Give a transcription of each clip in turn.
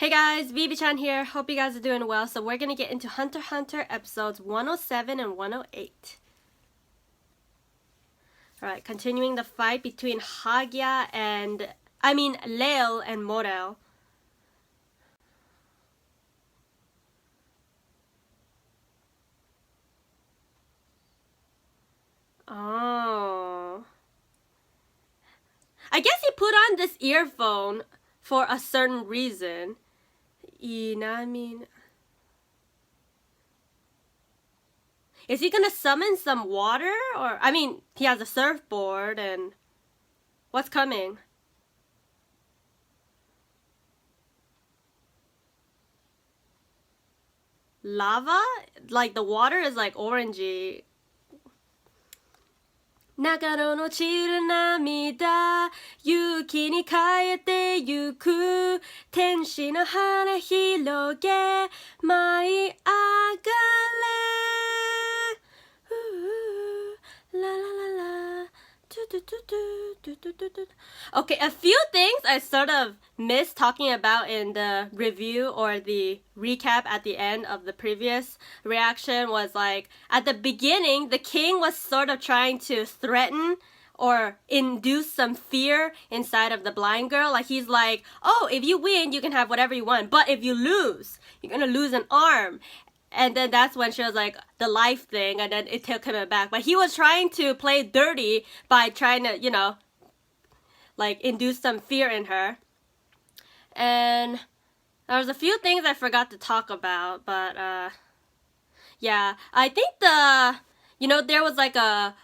Hey guys, Vivi-chan here. Hope you guys are doing well. So we're gonna get into Hunter x Hunter episodes 107 and 108. Alright, continuing the fight between Leo and Morel. Oh. I guess he put on this earphone for a certain reason. Is he gonna summon some water? Or, he has a surfboard and what's coming? Lava? Like the water is like orangey. 流の散る涙雪に変えてゆく天使の羽広げ舞い上がれ La la la la. Okay, a few things I sort of missed talking about in the review or the recap at the end of the previous reaction was like, at the beginning, the king was sort of trying to threaten or induce some fear inside of the blind girl. Like he's like, oh, if you win, you can have whatever you want. But if you lose, you're gonna lose an arm. And then that's when she was like, the life thing, and then it took him back. But he was trying to play dirty by trying to, like induce some fear in her. And there was a few things I forgot to talk about, but yeah. I think there was like a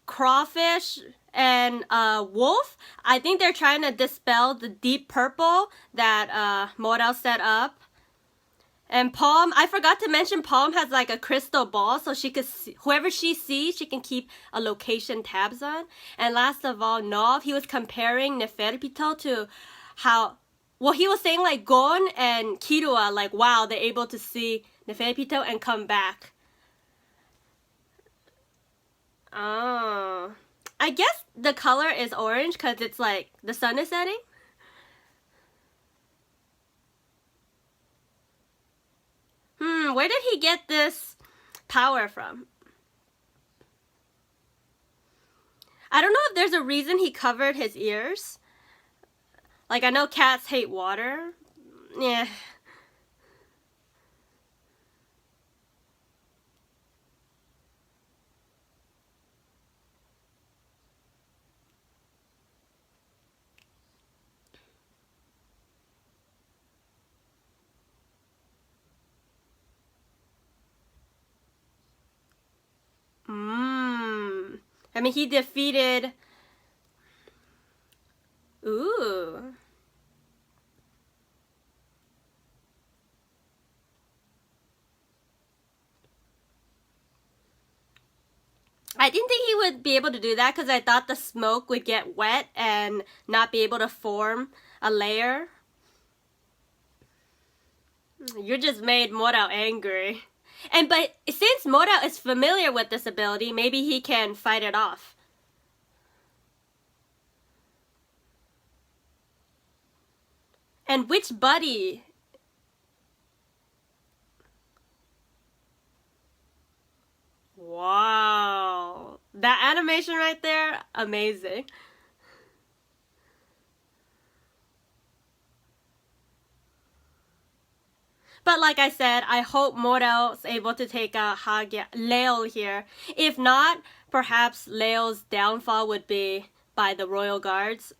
crawfish and a wolf. I think they're trying to dispel the deep purple that Morel set up. And Palm, I forgot to mention, Palm has like a crystal ball, so she could see, whoever she sees, she can keep a location tabs on. And last of all, Nov, he was comparing Neferpito to how, well, he was saying like Gon and Kirua, like wow, they're able to see Neferpito and come back. Oh, I guess the color is orange because it's like the sun is setting. Where did he get this power from? I don't know if there's a reason he covered his ears. Like, I know cats hate water. Yeah. He defeated... Ooh. I didn't think he would be able to do that because I thought the smoke would get wet and not be able to form a layer. You just made Morel angry. But since Morel is familiar with this ability, maybe he can fight it off. And which buddy? Wow. That animation right there, amazing. But like I said, I hope Morel's able to take out Leo here. If not, perhaps Leo's downfall would be by the royal guards.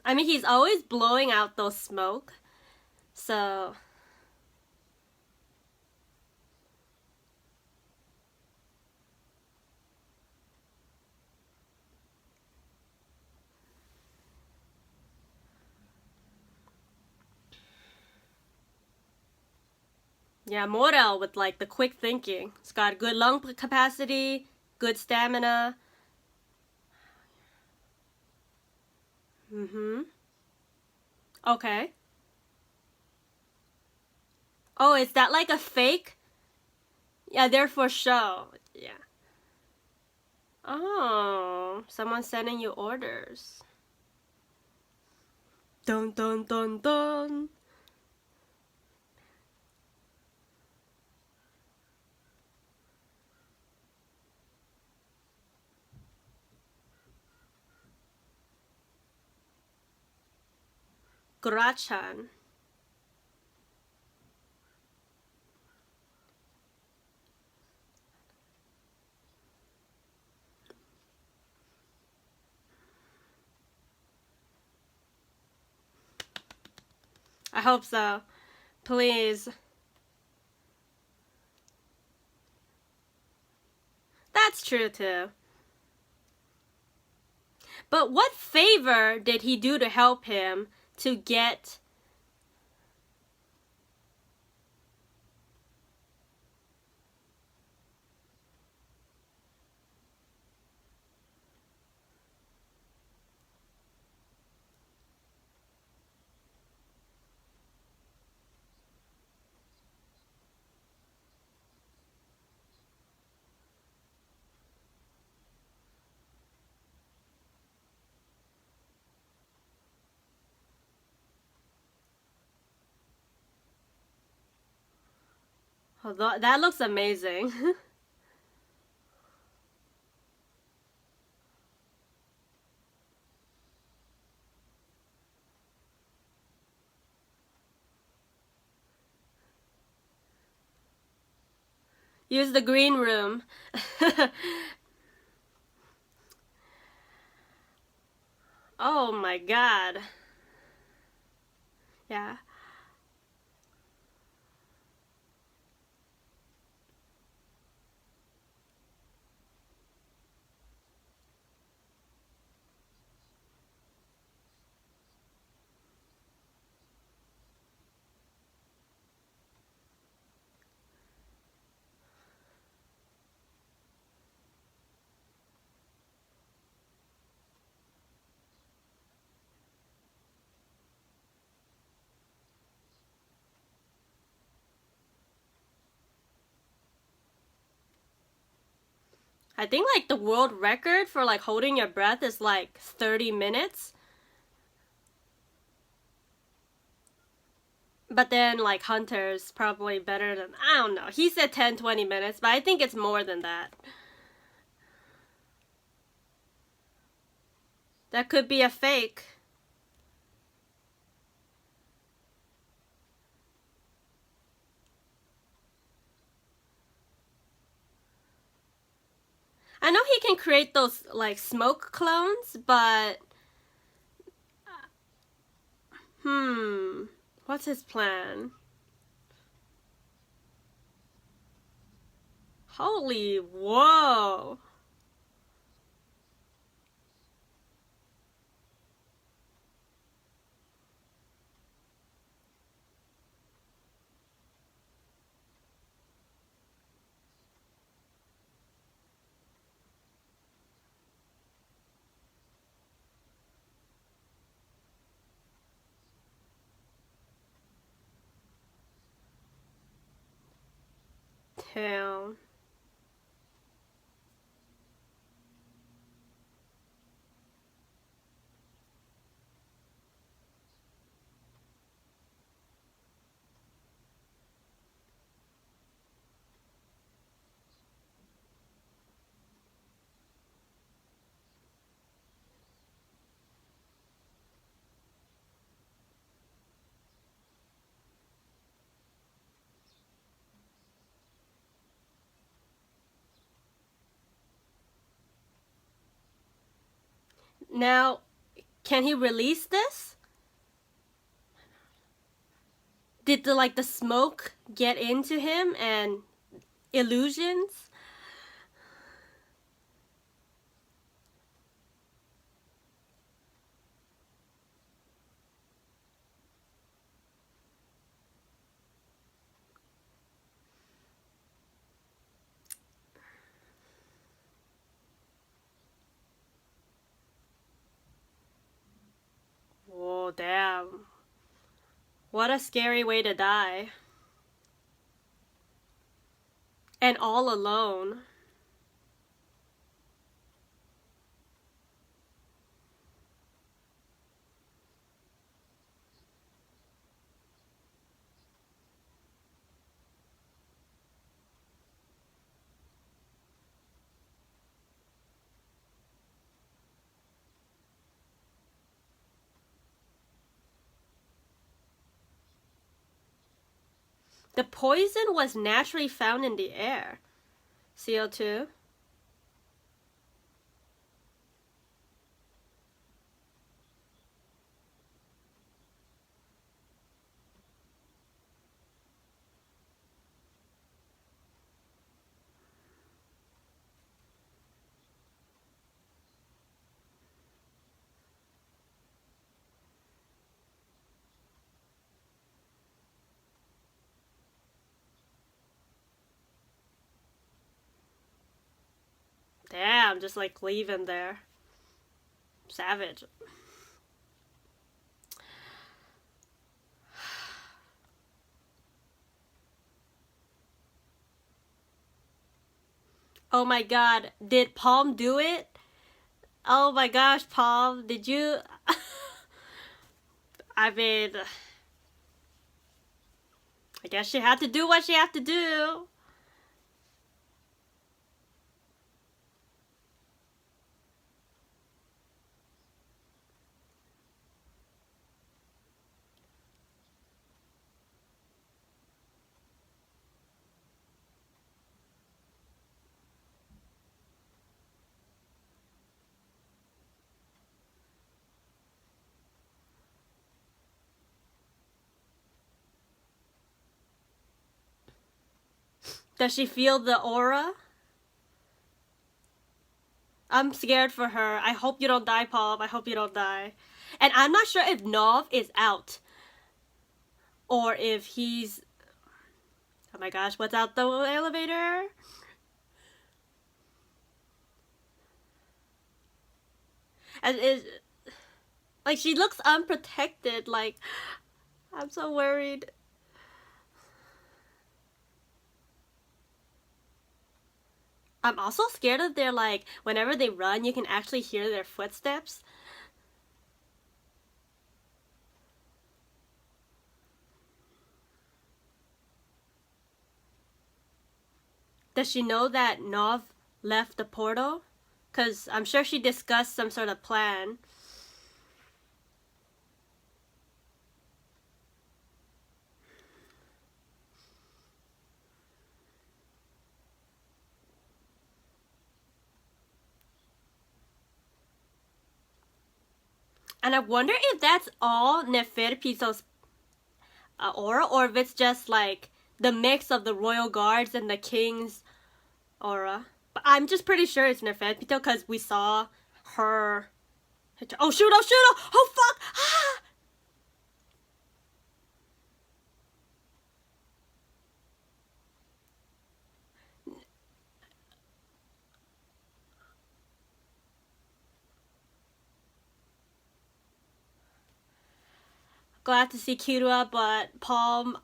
I mean, he's always blowing out those smoke. So yeah, Morel with like the quick thinking. It's got good lung capacity, good stamina. Mm-hmm. Okay. Oh, is that like a fake? Yeah, they're for show. Yeah. Oh, someone's sending you orders. Dun dun dun dun. Grachan. I hope so. Please. That's true too. But what favor did he do to help him to get... Although, that looks amazing. Use the green room. Oh my god. Yeah. I think like the world record for like holding your breath is like 30 minutes. But then like Hunter's probably better than, I don't know. He said 10-20 minutes, but I think it's more than that. That could be a fake. I know he can create those like smoke clones, but what's his plan? Holy whoa. Damn. Now, Can he release this? Did the smoke get into him and illusions? Oh, damn. What a scary way to die. And all alone. The poison was naturally found in the air. CO2. Damn, just leave him there. Savage. Oh my god, did Palm do it? Oh my gosh, Palm, did you... I mean... I guess she had to do what she had to do. Does she feel the aura? I'm scared for her. I hope you don't die, Palm. I hope you don't die. And I'm not sure if Nov is out. Or if he's... Oh my gosh, what's out the elevator? And is... she looks unprotected. I'm so worried. I'm also scared of their, whenever they run, you can actually hear their footsteps. Does she know that Nov left the portal? Because I'm sure she discussed some sort of plan. And I wonder if that's all Neferpito's aura, or if it's just the mix of the royal guards and the king's aura. But I'm just pretty sure it's Neferpito because we saw her. Oh shoot! Oh shoot! Oh fuck! Ah! Glad to see Kira, but Palm,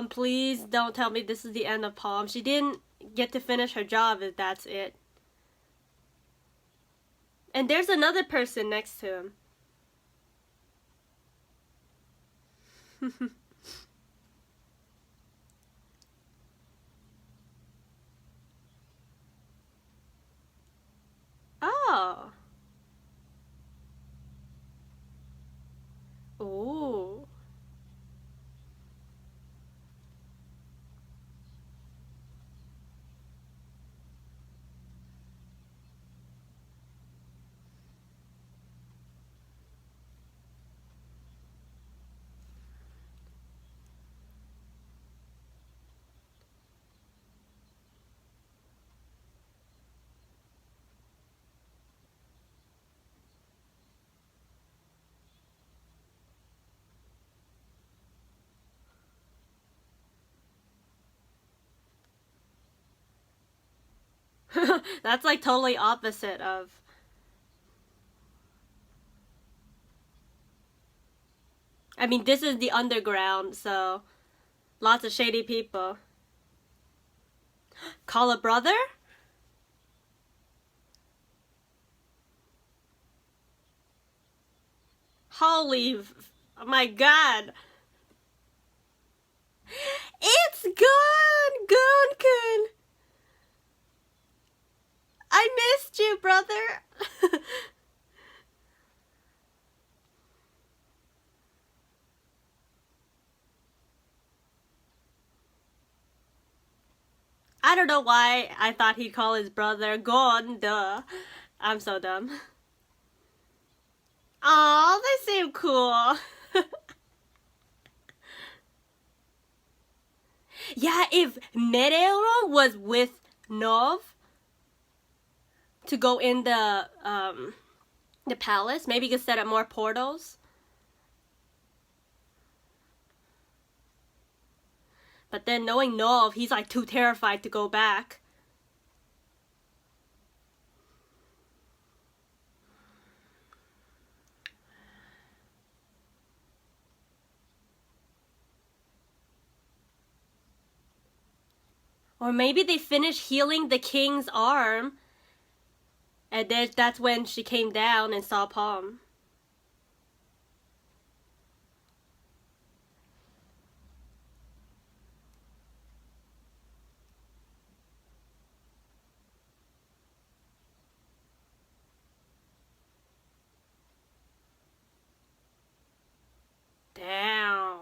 please don't tell me this is the end of Palm. She didn't get to finish her job if that's it. And there's another person next to him. Oh. Ooh. That's like totally opposite of. I mean, this is the underground, so lots of shady people. Call a brother? Holy, oh my god. It's gone, Gun. I missed you, brother. I don't know why I thought he'd call his brother Gon, duh. I'm so dumb. Aw, they seem cool. Yeah, if Mereoro was with Nov to go in the palace, maybe he could set up more portals. But then knowing Nov, he's like too terrified to go back. Or maybe they finished healing the king's arm, and then that's when she came down and saw Palm. Damn.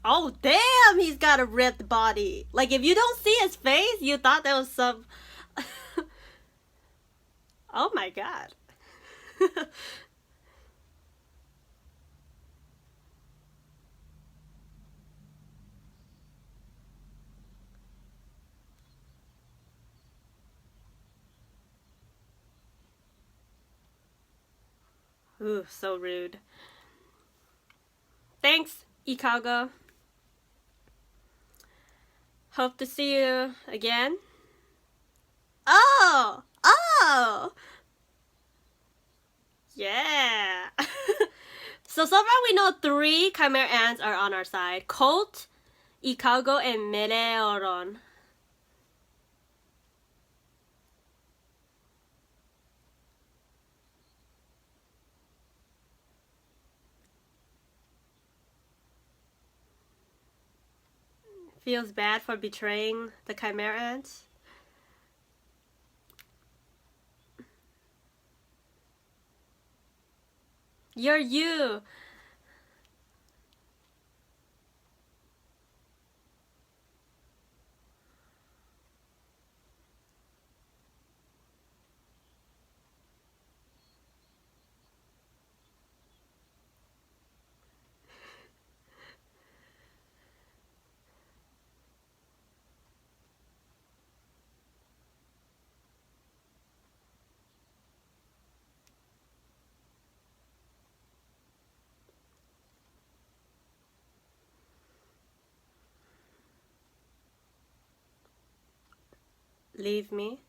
Oh, damn, he's got a ripped body. Like, if you don't see his face, you thought there was some... Oh my god. Ooh, so rude. Thanks, Ikaga. Hope to see you again. Oh! Oh! Yeah! So far we know 3 Chimera Ants are on our side. Colt, Ikago, and Mereoron. Feels bad for betraying the Chimera Ants. You're you! Leave me.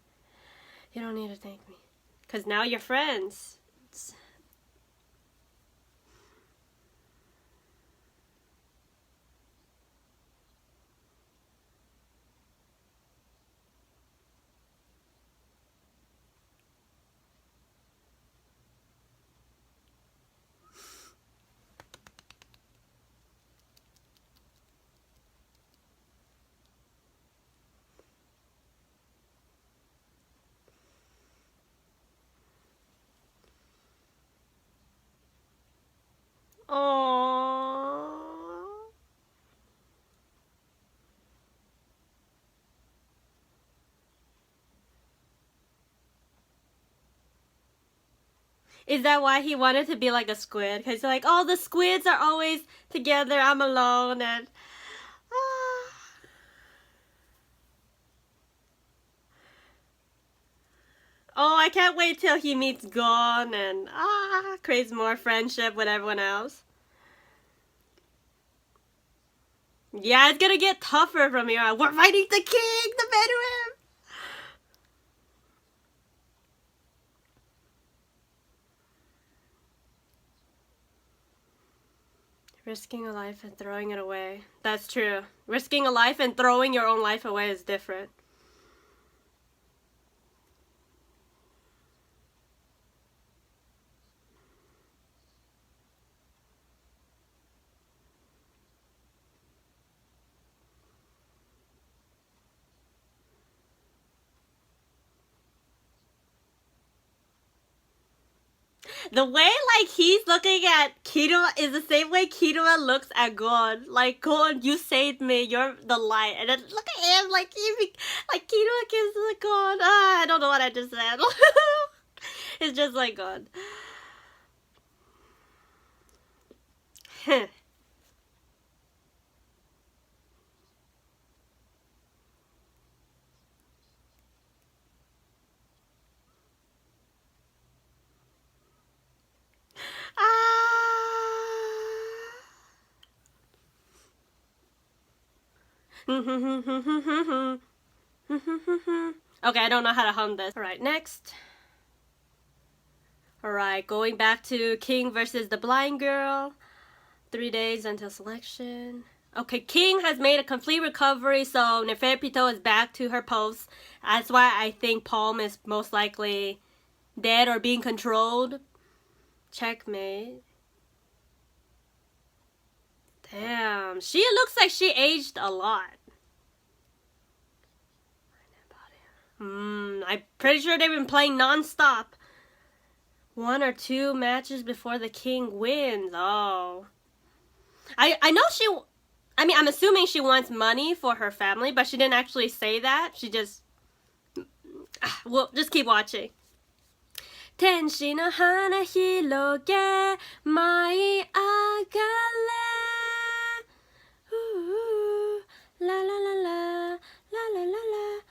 You don't need to thank me. Because now you're friends. Aww. Is that why he wanted to be like a squid? Because he's like, oh, the squids are always together, I'm alone, and... Oh, I can't wait till he meets Gon and creates more friendship with everyone else. Yeah, it's gonna get tougher from here on. We're fighting the king, the Bedouin! Risking a life and throwing it away. That's true. Risking a life and throwing your own life away is different. The way like he's looking at Killua is the same way Killua looks at Gon. Like, Gon, you saved me. You're the light. And then look at him, like like Killua kisses Gon. I don't know what I just said. It's just like God. Okay, I don't know how to hum this. Alright, next. Alright, going back to King versus the blind girl. 3 days until selection. Okay, King has made a complete recovery, so Neferpito is back to her post. That's why I think Palm is most likely dead or being controlled. Checkmate. Damn, she looks like she aged a lot. I'm pretty sure they've been playing non-stop. 1 or 2 matches before the king wins. Oh. I know she... I mean, I'm assuming she wants money for her family, but she didn't actually say that. She just... Well, just keep watching. 天使の花広げ舞い上がれ La la la la la la la la.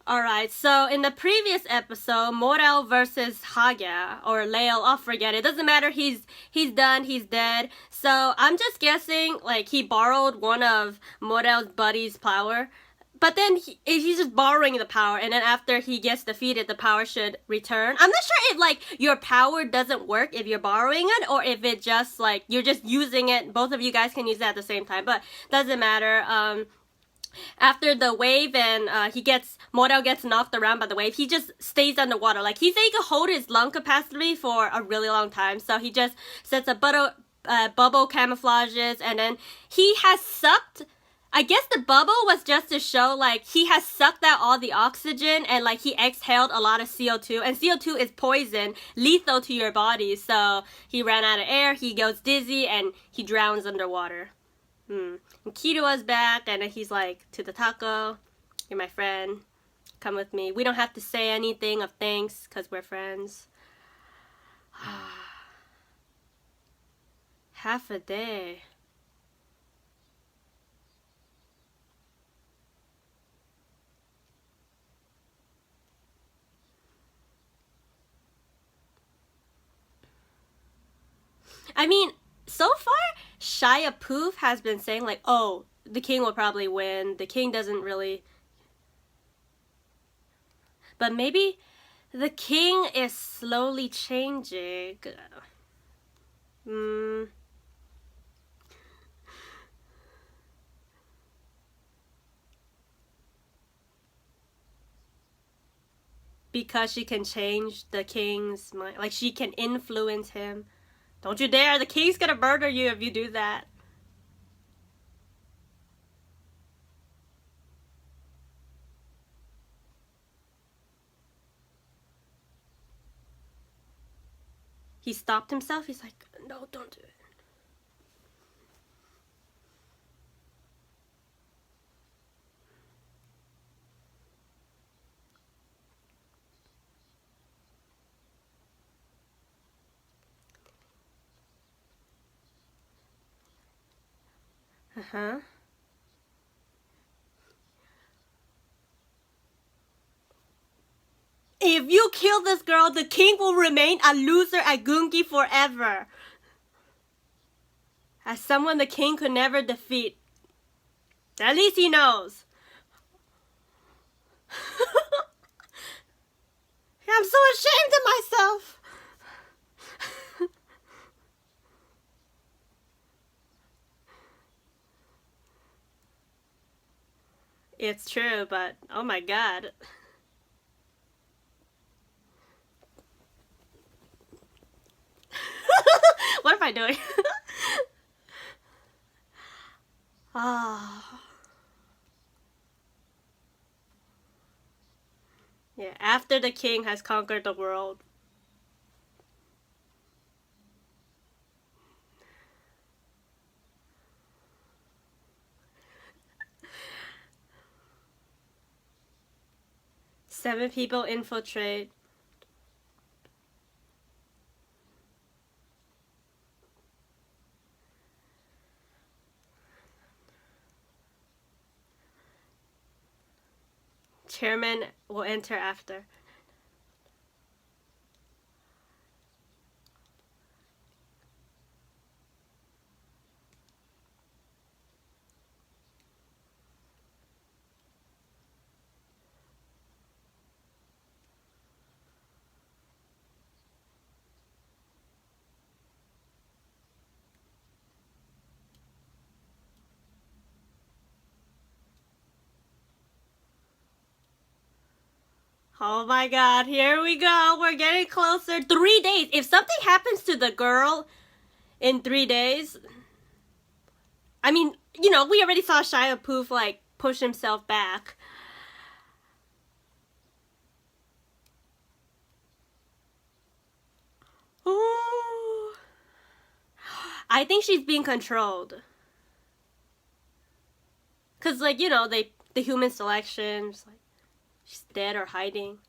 Alright, so in the previous episode, Morel versus Haga, or Lael, I'll forget it. Doesn't matter, he's done, he's dead. So I'm just guessing, like, he borrowed one of Morel's buddy's power. But then he's just borrowing the power, and then after he gets defeated, the power should return. I'm not sure if, like, your power doesn't work if you're borrowing it, or if it just, like, you're just using it. Both of you guys can use it at the same time, but doesn't matter. After the wave and Morel gets knocked around by the wave, he just stays underwater. Like, he said he can hold his lung capacity for a really long time, so he just sets a bubble camouflages, and then he has sucked... I guess the bubble was just to show, like, he has sucked out all the oxygen and, like, he exhaled a lot of CO2. And CO2 is poison, lethal to your body. So he ran out of air, he goes dizzy, and he drowns underwater. And Kirua's back, and he's like, to the taco, you're my friend. Come with me. We don't have to say anything of thanks, because we're friends. Half a day. I mean, so far, Shia Poof has been saying, like, oh, the king will probably win. The king doesn't really... But maybe the king is slowly changing. Because she can change the king's mind. Like, she can influence him. Don't you dare! The king's gonna murder you if you do that. He stopped himself. He's like, no, don't do it. if you kill this girl, the king will remain a loser at Gungi forever. As someone the king could never defeat. At least he knows. I'm so ashamed of myself. It's true, but oh my god. What am I doing? Ah. Yeah, after the king has conquered the world. Seven people infiltrate. Chairman will enter after. Oh my god, here we go. We're getting closer. 3 days. If something happens to the girl in 3 days, I mean, you know, we already saw Shia Poof like push himself back. Ooh. I think she's being controlled. Cause like, you know, the human selection, just like she's dead or hiding.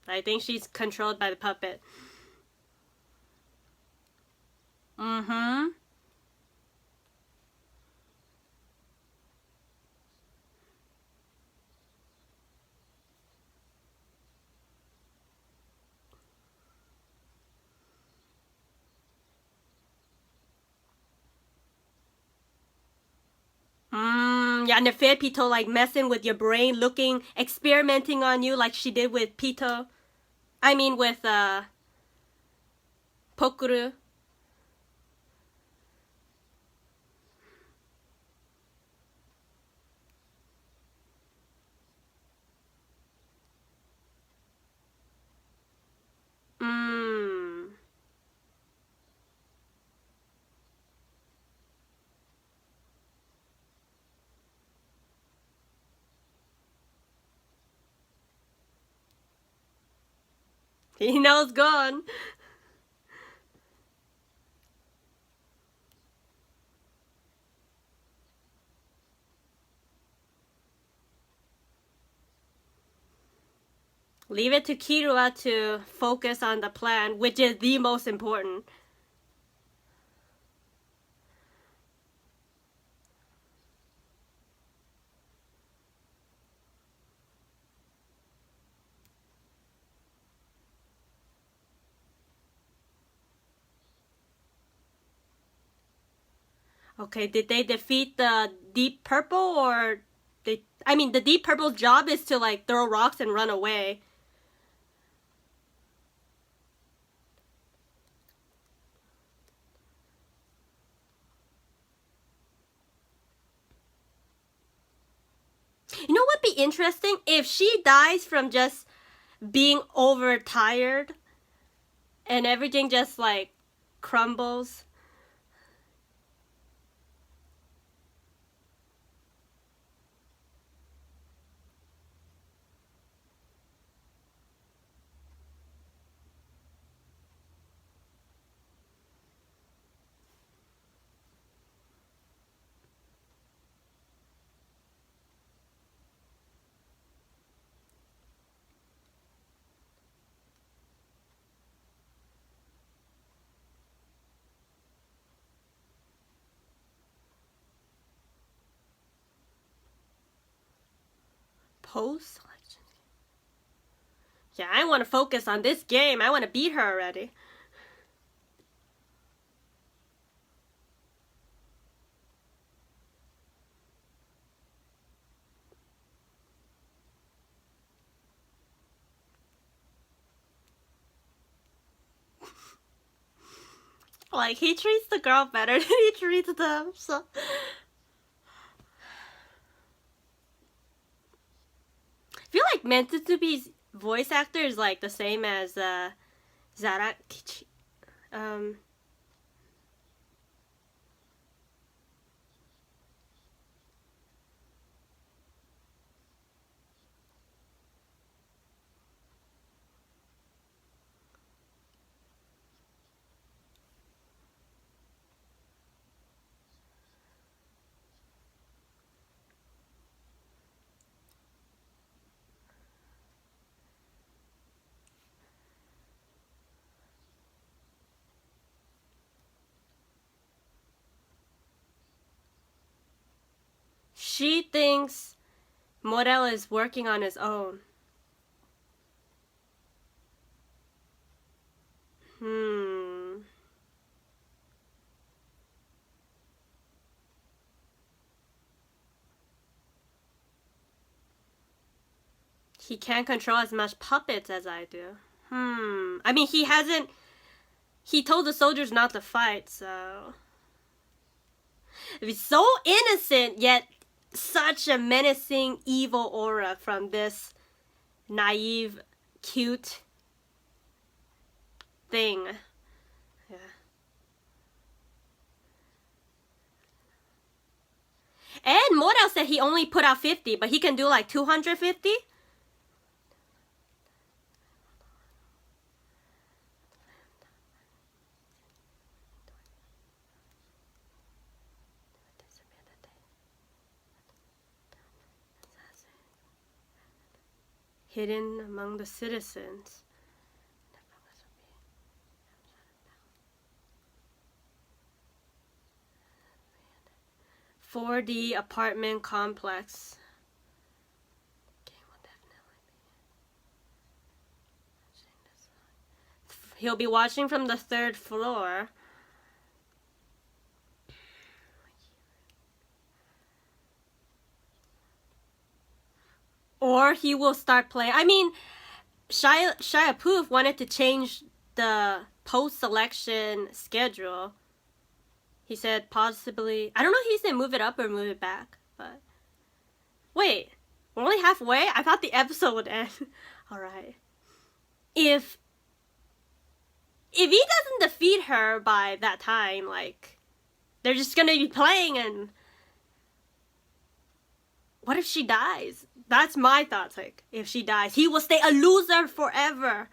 I think she's controlled by the puppet. Mm-hmm. Yeah, Nefer-Pito like messing with your brain, looking, experimenting on you like she did with Pito. I mean with Pokuru. He knows gone. Leave it to Kirua to focus on the plan, which is the most important. Okay, did they defeat the Deep Purple or I mean, the Deep Purple's job is to like throw rocks and run away. You know what'd be interesting? If she dies from just being overtired and everything just like crumbles. Post-selection. Yeah, I want to focus on this game. I want to beat her already. Like, he treats the girl better than he treats them, so... I feel like Mentutsubi's voice actor is like the same as Zarakichi. She thinks Morel is working on his own. He can't control as much puppets as I do. I mean, he told the soldiers not to fight, so... He's so innocent, yet such a menacing, evil aura from this naive, cute thing. Yeah. And Morel said he only put out 50, but he can do like 250? Hidden among the citizens. 4D apartment complex. He'll be watching from the 3rd floor. Or he will start playing. I mean, Shia Poof wanted to change the post-selection schedule. He said possibly... I don't know if he said move it up or move it back. But... Wait. We're only halfway? I thought the episode would end. Alright. If he doesn't defeat her by that time, like... They're just gonna be playing and... What if she dies? That's my thoughts, like, if she dies. He will stay a loser forever.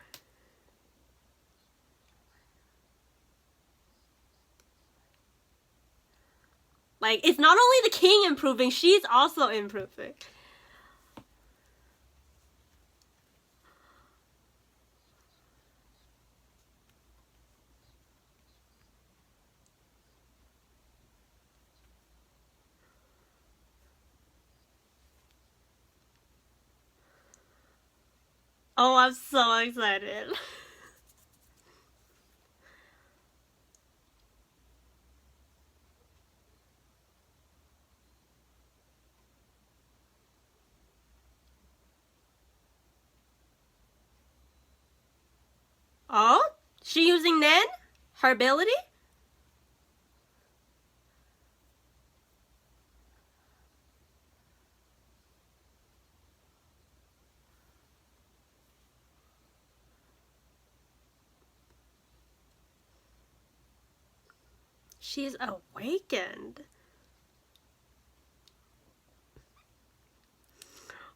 Like, it's not only the king improving, she's also improving. Oh, I'm so excited. Oh? She using Nen? Her ability? She's awakened.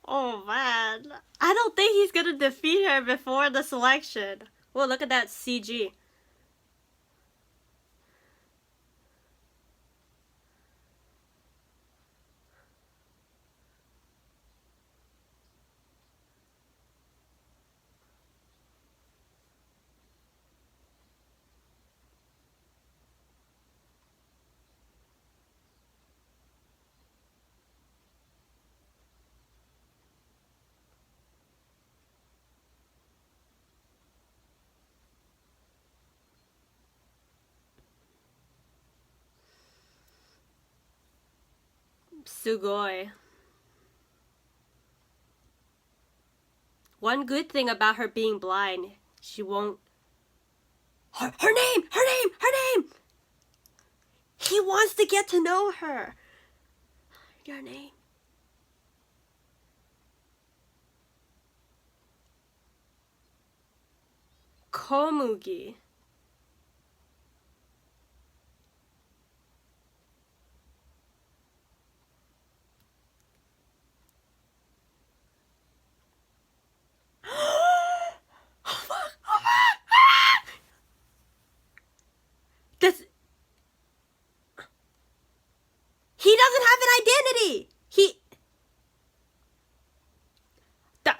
Oh man. I don't think he's gonna defeat her before the selection. Well, look at that CG. Sugoi. One good thing about her being blind, she won't... Her name! Her name! Her name! He wants to get to know her. Your name. Komugi. This... He doesn't have an identity.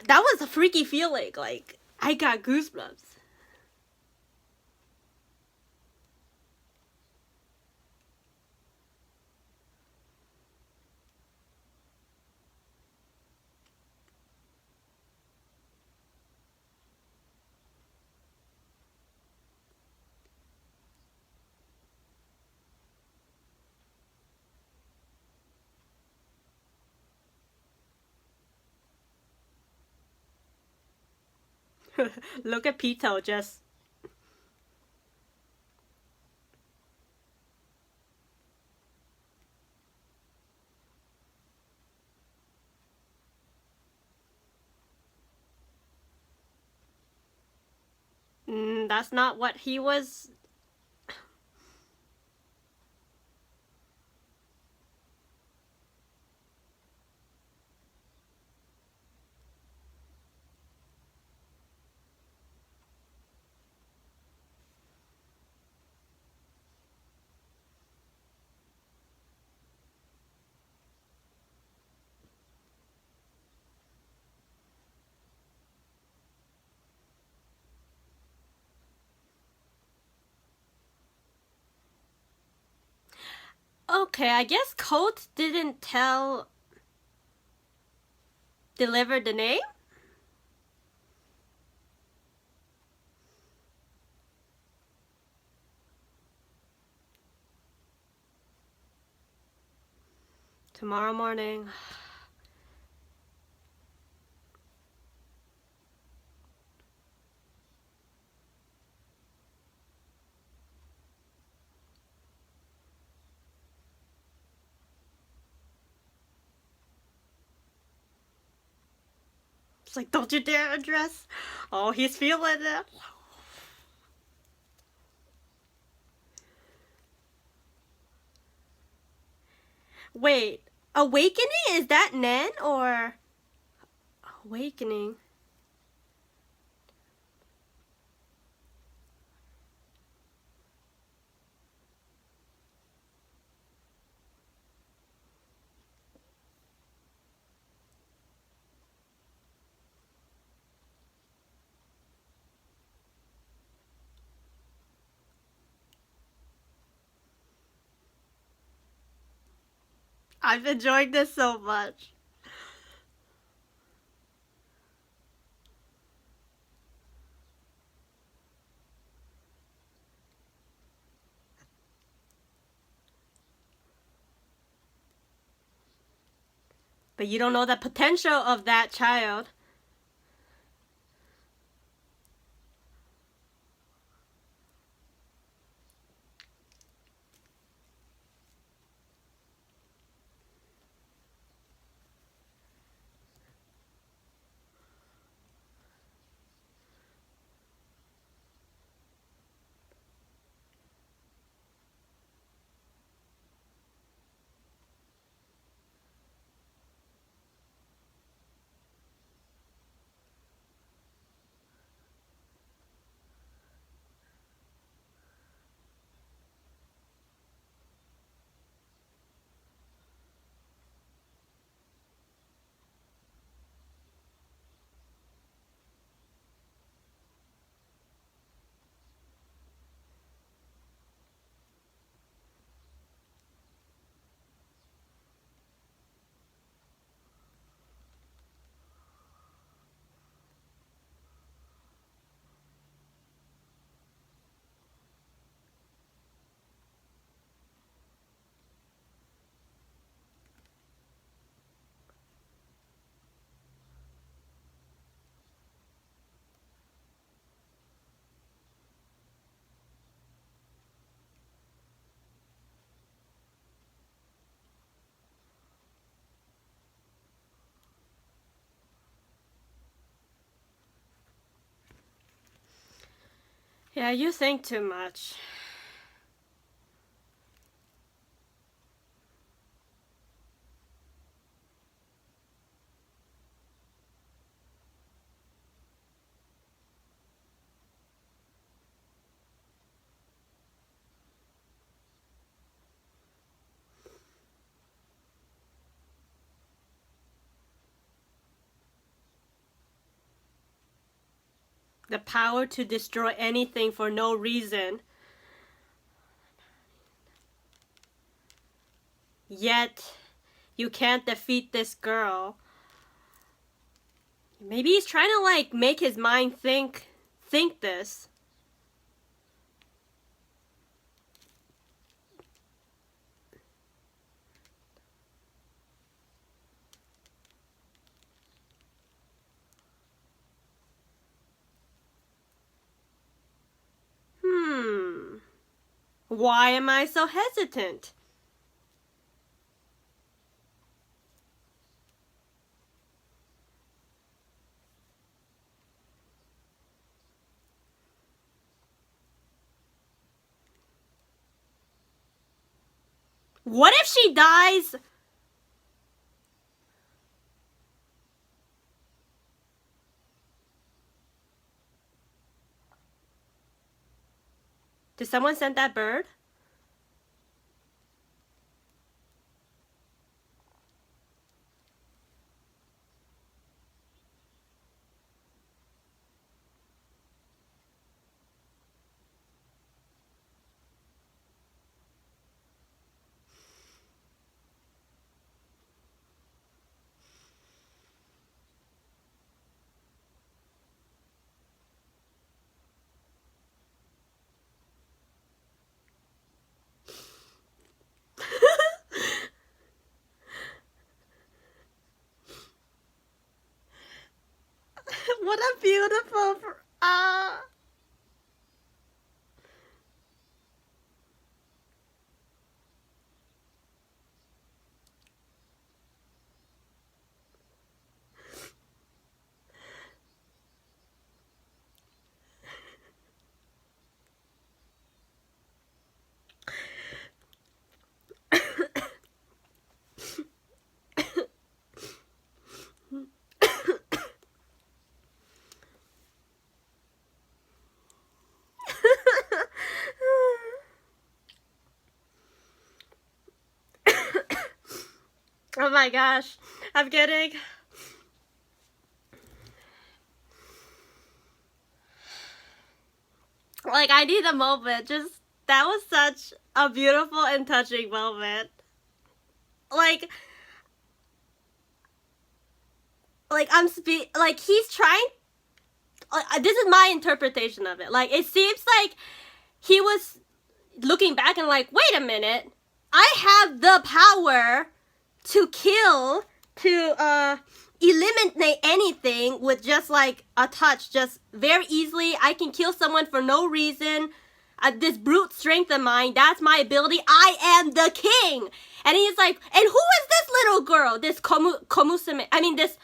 That was a freaky feeling. Like, I got goosebumps. Look at Pito just... that's not what he was... Okay, I guess Colt didn't deliver the name? Tomorrow morning. It's like, don't you dare address. Oh, he's feeling it. Wait, awakening? Is that Nen or awakening? I've enjoyed this so much. But you don't know the potential of that child. Yeah, you think too much. The power to destroy anything for no reason. Yet, you can't defeat this girl. Maybe he's trying to like make his mind think this. Why am I so hesitant? What if she dies? Did someone send that bird? What a beautiful... Oh my gosh, I'm getting... Like, I need a moment. Just, that was such a beautiful and touching moment. Like he's trying... this is my interpretation of it. Like, it seems like he was looking back and like, wait a minute. I have the power to kill, to eliminate anything with just like a touch, just very easily. I can kill someone for no reason. This brute strength of mine, that's my ability. I am the king. And he's like, and who is this little girl? This this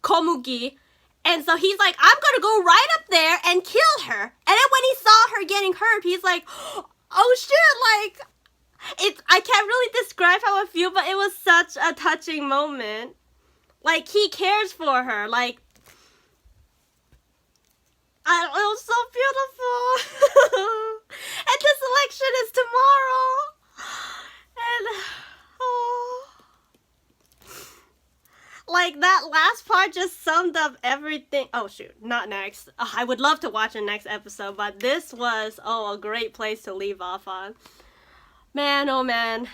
Komugi. And so he's like, I'm gonna go right up there and kill her. And then when he saw her getting hurt, he's like, oh shit, like, I can't really describe how I feel, but it was such a touching moment. Like, he cares for her. Like, it was so beautiful. And the selection is tomorrow. And, oh. Like, that last part just summed up everything. Oh, shoot. Not next. I would love to watch the next episode, but this was, a great place to leave off on. Man, oh man.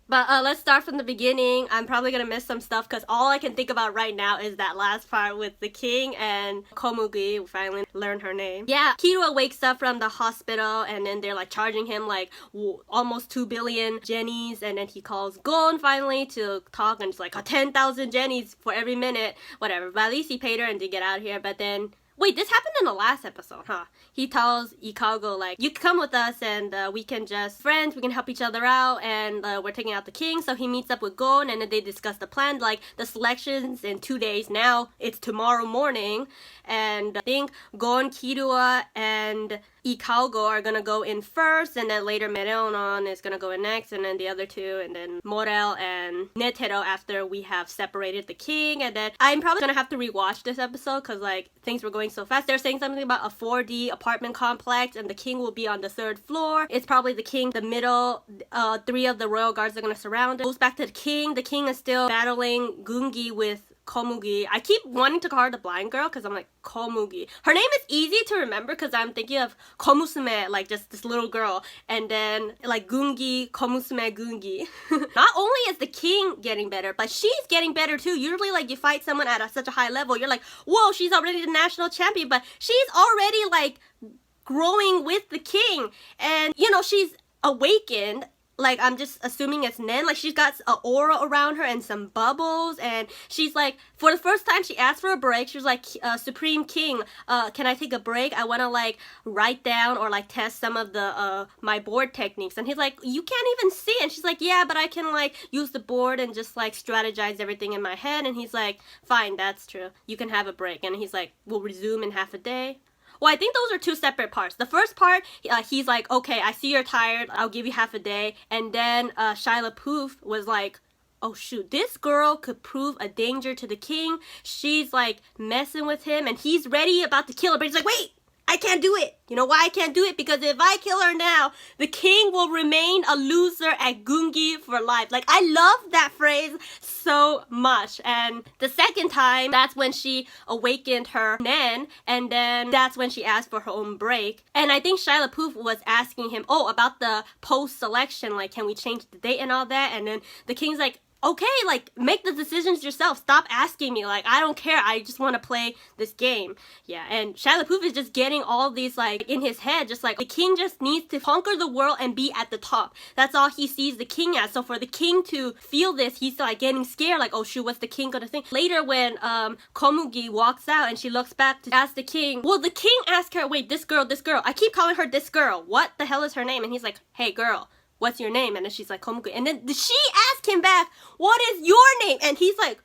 But let's start from the beginning. I'm probably gonna miss some stuff because all I can think about right now is that last part with the king and Komugi, who finally learned her name. Yeah, Killua wakes up from the hospital and then they're like charging him like almost 2 billion jennies, and then he calls Gon finally to talk, and it's like 10,000 jennies for every minute, whatever. But at least he paid her and to get out of here. But then... Wait, this happened in the last episode, huh? He tells Ikago, like, you can come with us and we can just friends, we can help each other out, and we're taking out the king. So he meets up with Gon and then they discuss the plan, like the selections in 2 days. Now it's tomorrow morning, and I think Gon, Killua, and Ikaogo are gonna go in first, and then later Mereonon is gonna go in next, and then the other two, and then Morel and Netero after we have separated the king. And then I'm probably gonna have to rewatch this episode because like things were going so fast. They're saying something about a 4D apartment complex, and the king will be on the 3rd floor. It's probably the king, the middle, 3 of the royal guards are gonna surround it. Goes back to the king. The king is still battling Gungi with Komugi. I keep wanting to call her the blind girl because I'm like, Komugi. Her name is easy to remember because I'm thinking of Komusume, like just this little girl. And then like Gungi, Komusume, Gungi. Not only is the king getting better, but she's getting better too. Usually like you fight someone at such a high level, you're like, whoa, she's already the national champion. But she's already like growing with the king. And you know, she's awakened. Like, I'm just assuming it's Nen. Like, she's got an aura around her and some bubbles. And she's like, for the first time, she asked for a break. She was like, Supreme King, can I take a break? I want to, like, write down or, like, test some of the, my board techniques. And he's like, you can't even see it. And she's like, yeah, but I can, like, use the board and just, like, strategize everything in my head. And he's like, fine, that's true. You can have a break. And he's like, we'll resume in half a day. Well, I think those are 2 separate parts. The first part, he's like, okay, I see you're tired. I'll give you half a day. And then Shia LaBeouf was like, oh shoot, this girl could prove a danger to the king. She's like messing with him and he's ready about to kill her. But he's like, wait, I can't do it. You know why I can't do it? Because if I kill her now, the king will remain a loser at Gungi for life. Like, I love that phrase so much. And the second time, that's when she awakened her Nen, and then that's when she asked for her own break. And I think Shia LaBeouf was asking him, oh, about the post-selection, like, can we change the date and all that? And then the king's like, okay, like, make the decisions yourself. Stop asking me. Like, I don't care. I just want to play this game. Yeah, and Shia LaBeouf is just getting all these, like, in his head, just like, the king just needs to conquer the world and be at the top. That's all he sees the king as. So for the king to feel this, he's, like, getting scared, like, oh, shoot, what's the king gonna think? Later, when Komugi walks out and she looks back to ask the king, well, the king asked her, wait, this girl, I keep calling her this girl. What the hell is her name? And he's like, hey, girl, what's your name? And then she's like, Komugi. And then she asked him back, what is your name? And he's like,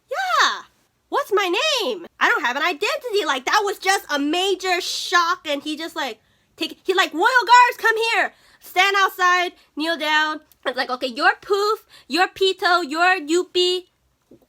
yeah, what's my name? I don't have an identity. Like, that was just a major shock. And he just like, he like, royal guards, come here. Stand outside, kneel down. It's like, okay, you're Poof, you're Pito, you're Yuppie.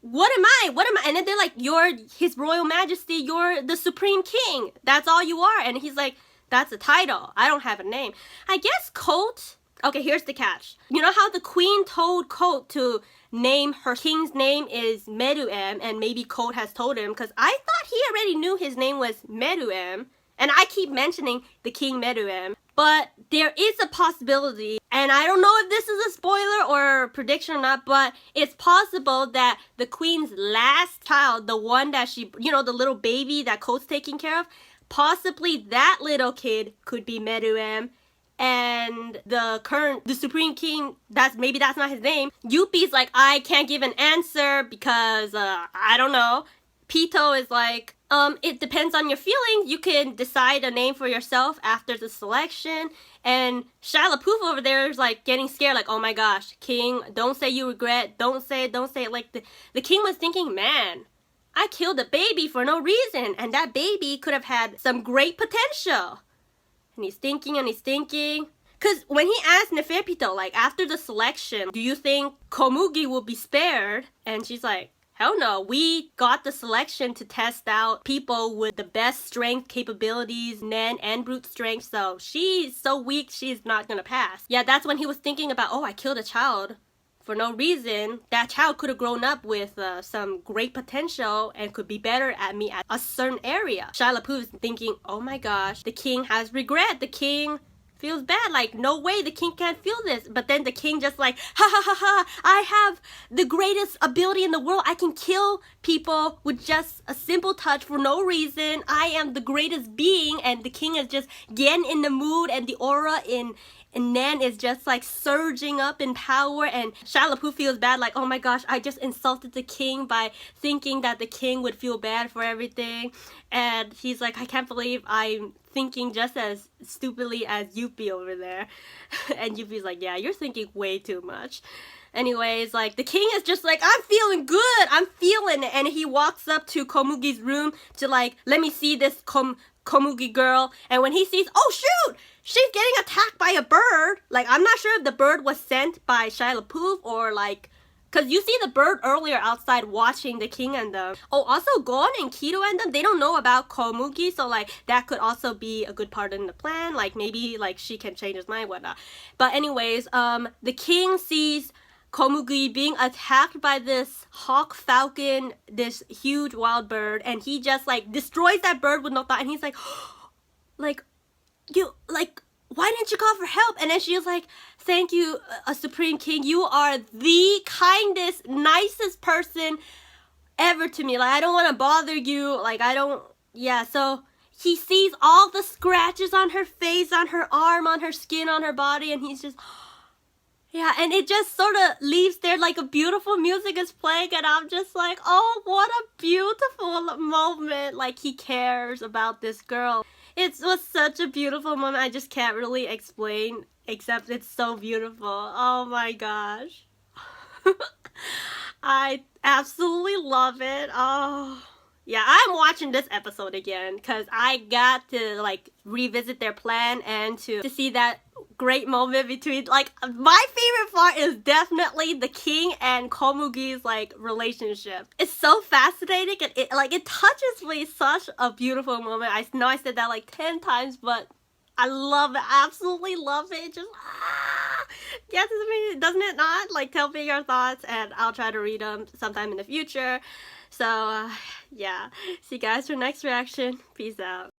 What am I? And then they're like, you're His Royal Majesty, you're the Supreme King. That's all you are. And he's like, that's a title. I don't have a name. I guess Colt. Okay, here's the catch. You know how the queen told Colt to name her king's name is Meruem, and maybe Colt has told him, because I thought he already knew his name was Meruem, and I keep mentioning the king Meruem, but there is a possibility, and I don't know if this is a spoiler or prediction or not, but it's possible that the queen's last child, the one that she, you know, the little baby that Colt's taking care of, possibly that little kid could be Meruem. And the Supreme King, maybe that's not his name. Yuppie's like, I can't give an answer because, I don't know. Pito is like, it depends on your feelings. You can decide a name for yourself after the selection. And Shia LaBeouf over there is like getting scared, like, oh my gosh, King, don't say you regret. Don't say it. Like, the king was thinking, man, I killed a baby for no reason. And that baby could have had some great potential. And he's thinking. Because when he asked Neferpito, like, after the selection, do you think Komugi will be spared? And she's like, hell no. We got the selection to test out people with the best strength capabilities, Nen and brute strength. So she's so weak, she's not gonna pass. Yeah, that's when he was thinking about, oh, I killed a child for no reason. That child could have grown up with some great potential and could be better at me at a certain area. Shia LaBeouf is thinking, oh my gosh, the king has regret. The king feels bad. Like, no way, the king can't feel this. But then the king just like, ha ha ha ha, I have the greatest ability in the world. I can kill people with just a simple touch for no reason. I am the greatest being. And the king is just getting in the mood, and the aura in Nen is just like surging up in power, and Shia LaBeouf feels bad, like, oh my gosh, I just insulted the king by thinking that the king would feel bad for everything. And he's like, I can't believe I'm thinking just as stupidly as Yuppie over there. And Yuppie's like, yeah, you're thinking way too much. Anyways, like, the king is just like, I'm feeling good, I'm feeling it. And he walks up to Komugi's room to like, let me see this Komugi girl, and when he sees, oh shoot, she's getting attacked by a bird. Like, I'm not sure if the bird was sent by Shia LaBeouf or like, because you see the bird earlier outside watching the king and them. Oh, also Gon and Kido and them, they don't know about Komugi, so like that could also be a good part in the plan. Like maybe like she can change his mind, whatnot. But anyways, the king sees Komugi being attacked by this hawk falcon, this huge wild bird, and he just like destroys that bird with no thought, and he's like, you, like, why didn't you call for help? And then she was like, thank you, Supreme King. You are the kindest, nicest person ever to me. Like, I don't want to bother you. Like, I don't, yeah. So he sees all the scratches on her face, on her arm, on her skin, on her body, and he's just, yeah. And it just sort of leaves there like a beautiful music is playing, and I'm just like, oh, what a beautiful moment. Like, he cares about this girl. It was such a beautiful moment. I just can't really explain, except it's so beautiful. Oh my gosh. I absolutely love it. Oh. Yeah, I'm watching this episode again because I got to like revisit their plan and to see that great moment between, like, my favorite part is definitely the king and Komugi's like relationship. It's so fascinating, and it touches me. Such a beautiful moment. I know I said that like 10 times, but I love it. Absolutely love it. Just yes, doesn't it not? Like, tell me your thoughts and I'll try to read them sometime in the future. So yeah, see you guys for next reaction. Peace out.